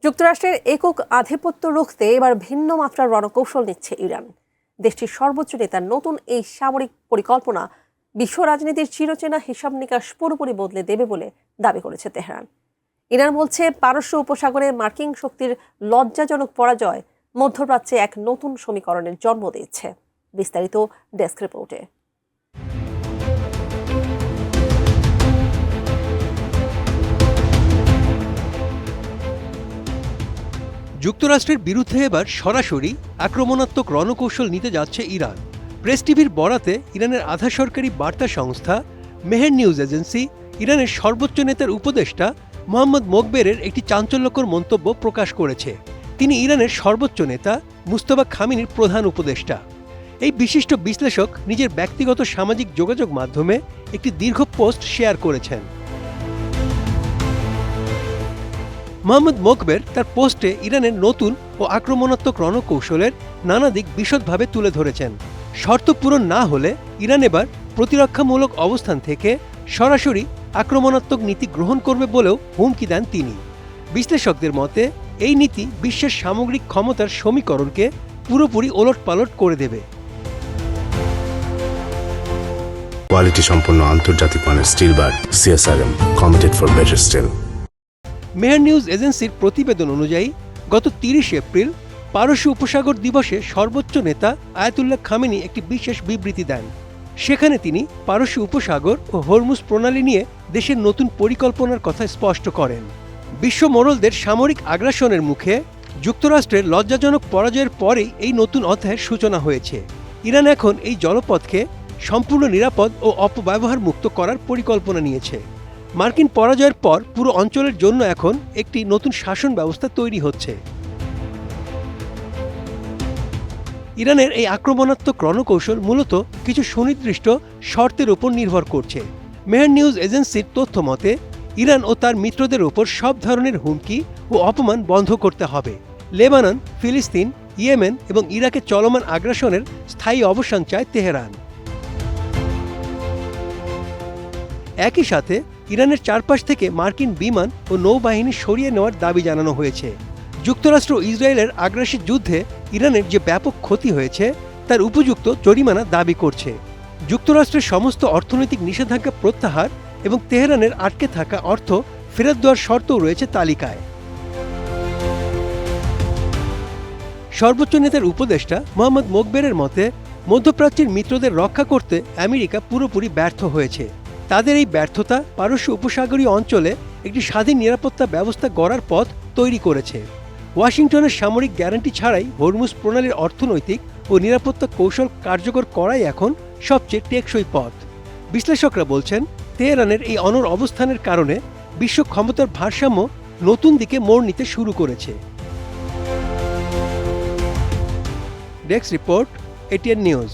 যুক্তরাষ্ট্রের একক আধিপত্য রুখতে এবার ভিন্ন মাত্রার রণকৌশল নিচ্ছে ইরান। দেশটির সর্বোচ্চ নেতার নতুন এই সামরিক পরিকল্পনা বিশ্ব রাজনীতির চিরচেনা হিসাব নিকাশ পুরোপুরি বদলে দেবে বলে দাবি করেছে তেহরান। ইরান বলছে, পারস্য উপসাগরে মার্কিন শক্তির লজ্জাজনক পরাজয় মধ্যপ্রাচ্যে এক নতুন সমীকরণের জন্ম দিচ্ছে। বিস্তারিত ডেস্ক রিপোর্টে। যুক্তরাষ্ট্রের বিরুদ্ধে এবার সরাসরি আক্রমণাত্মক রণকৌশল নিতে যাচ্ছে ইরান। প্রেস টিভির বরাতে ইরানের আধা সরকারি বার্তা সংস্থা মেহের নিউজ এজেন্সি ইরানের সর্বোচ্চ নেতার উপদেষ্টা মোহাম্মদ মোকবেরের একটি চাঞ্চল্যকর মন্তব্য প্রকাশ করেছে। তিনি ইরানের সর্বোচ্চ নেতা মুস্তফা খামেনির প্রধান উপদেষ্টা। এই বিশিষ্ট বিশ্লেষক নিজের ব্যক্তিগত সামাজিক যোগাযোগ মাধ্যমে একটি দীর্ঘ পোস্ট শেয়ার করেছেন। মোহাম্মদ মোকবের তার পোস্টে ইরানের নতুন ও আক্রমণাত্মক রণকৌশলের নানা দিক বিশদভাবে তুলে ধরেছেন। শর্ত পূরণ না হলে ইরান এবার প্রতিরক্ষামূলক অবস্থান থেকে সরাসরি আক্রমণাত্মক নীতি গ্রহণ করবে বলেও হুমকি দেন তিনি। বিশ্লেষকদের মতে এই নীতি বিশ্বের সামগ্রিক ক্ষমতার সমীকরণকে পুরোপুরি ওলটপালট করে দেবে। কোয়ালিটি সম্পন্ন আন্তর্জাতিক মানের still bar CSRM, committed for better still. Meher news এজেন্সির প্রতিবেদন অনুযায়ী গত 30 এপ্রিল পারস্য উপসাগর দিবসে সর্বোচ্চ নেতা আয়াতুল্লাহ খামেনি একটি বিশেষ বিবৃতি দেন। সেখানে তিনি পারস্য উপসাগর ও হরমুজ প্রণালী নিয়ে দেশের নতুন পরিকল্পনার কথা স্পষ্ট করেন। বিশ্ব মোড়লদের সামরিক আগ্রাসনের মুখে যুক্তরাষ্ট্রের লজ্জাজনক পরাজয়ের পরেই এই নতুন অধ্যায়ের সূচনা হয়েছে। ইরান এখন এই জলপথকে সম্পূর্ণ নিরাপদ ও অপব্যবহার মুক্ত করার পরিকল্পনা নিয়েছে। মার্কিন পরাজয়ের পর পুরো অঞ্চলের জন্য এখন একটি নতুন শাসন ব্যবস্থা তৈরি হচ্ছে। ইরানের এই আক্রমণাত্মক রণকৌশল মূলত কিছু সুনির্দিষ্ট শর্তের উপর নির্ভর করছে। মেহের নিউজ এজেন্সির তথ্য মতে ইরান ও তার মিত্রদের ওপর সব ধরনের হুমকি ও অপমান বন্ধ করতে হবে। লেবানন, ফিলিস্তিন, ইয়েমেন এবং ইরাকে চলমান আগ্রাসনের স্থায়ী অবসান চায় তেহরান। একই সাথে ইরানের চারপাশ থেকে মার্কিন বিমান ও নৌবাহিনী সরিয়ে নেওয়ার দাবি জানানো হয়েছে। যুক্তরাষ্ট্র ও ইসরায়েলের আগ্রাসী যুদ্ধে ইরানের যে ব্যাপক ক্ষতি হয়েছে তার উপযুক্ত জরিমানা দাবি করছে। যুক্তরাষ্ট্রের সমস্ত অর্থনৈতিক নিষেধাজ্ঞা প্রত্যাহার এবং তেহরানের আটকে থাকা অর্থ ফেরত দেওয়ার শর্তও রয়েছে তালিকায়। সর্বোচ্চ নেতার উপদেষ্টা মোহাম্মদ মোকবেরের মতে, মধ্যপ্রাচ্যের মিত্রদের রক্ষা করতে আমেরিকা পুরোপুরি ব্যর্থ হয়েছে। তাদের এই ব্যর্থতা পারস্য উপসাগরীয় অঞ্চলে একটি স্বাধীন নিরাপত্তা ব্যবস্থা গড়ার পথ তৈরি করেছে। ওয়াশিংটনের সামরিক গ্যারান্টি ছাড়াই হরমুজ প্রণালীর অর্থনৈতিক ও নিরাপত্তা কৌশল কার্যকর করাই এখন সবচেয়ে টেকসই পথ। বিশ্লেষকরা বলছেন, তেহরানের এই অনড় অবস্থানের কারণে বিশ্ব ক্ষমতার ভারসাম্য নতুন দিকে মোড় নিতে শুরু করেছে। Desk report, ATN news.